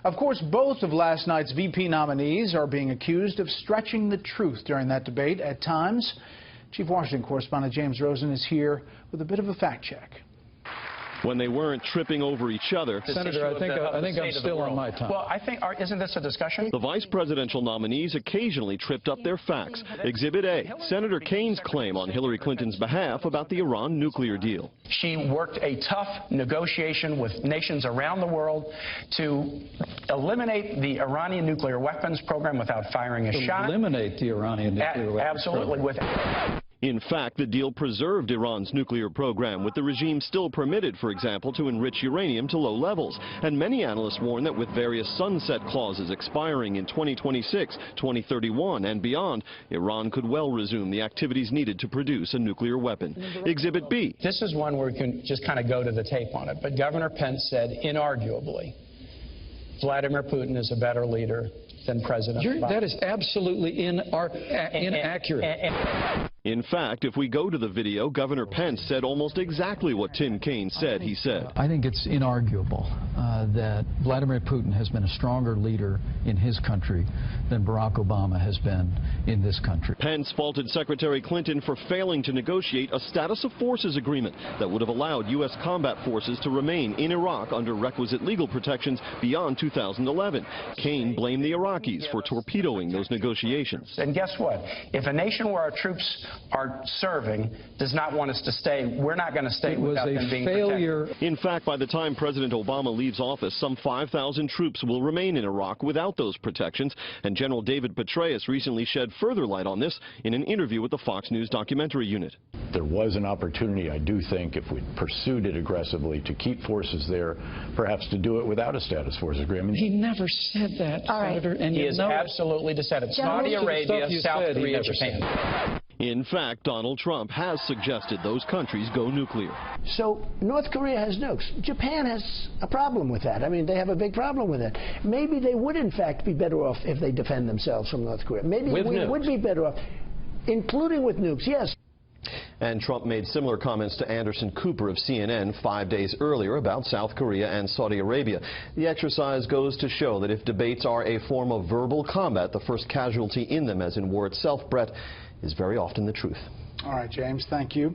Of course, both of last night's VP nominees are being accused of stretching the truth during that debate at times. Chief Washington correspondent James Rosen is here with a bit of a fact check. When they weren't tripping over each other. Senator, I think I'm still on my time. Well, isn't this a discussion? The vice presidential nominees occasionally tripped up their facts. Exhibit A, Senator Kane's claim on Hillary Clinton's behalf about the Iran nuclear deal. She worked a tough negotiation with nations around the world to eliminate the Iranian nuclear weapons program without firing a shot. Eliminate the Iranian nuclear weapons Absolutely. In fact, the deal preserved Iran's nuclear program, with the regime still permitted, for example, to enrich uranium to low levels. And many analysts warn that with various sunset clauses expiring in 2026, 2031, and beyond, Iran could well resume the activities needed to produce a nuclear weapon. Exhibit B. This is one where we can just kind of go to the tape on it. But Governor Pence said, inarguably, Vladimir Putin is a better leader than President Biden. That is absolutely inaccurate. In fact, if we go to the video, Governor Pence said almost exactly what Tim Kaine said he said. I think it's inarguable that Vladimir Putin has been a stronger leader in his country than Barack Obama has been in this country. Pence faulted Secretary Clinton for failing to negotiate a status of forces agreement that would have allowed U.S. combat forces to remain in Iraq under requisite legal protections beyond 2011. Kaine blamed the Iraqis for torpedoing those negotiations. And guess what? If a nation where our troops are serving does not want us to stay, we're not going to stay without them being protected. In fact, by the time President Obama leaves office, some 5,000 troops will remain in Iraq without those protections, and General David Petraeus recently shed further light on this in an interview with the Fox News documentary unit. There was an opportunity, I do think, if we pursued it aggressively, to keep forces there, perhaps to do it without a status force agreement. He never said that, Senator. And he is absolutely deceptive. Saudi Arabia, South Korea, Japan. In fact, Donald Trump has suggested those countries go nuclear. So North Korea has nukes. Japan has a problem with that. I mean, they have a big problem with it. Maybe they would, in fact, be better off if they defend themselves from North Korea. Maybe we would be better off, including with nukes, yes. And Trump made similar comments to Anderson Cooper of CNN 5 days earlier about South Korea and Saudi Arabia. The exercise goes to show that if debates are a form of verbal combat, the first casualty in them, as in war itself, Brett, is very often the truth. All right, James, thank you.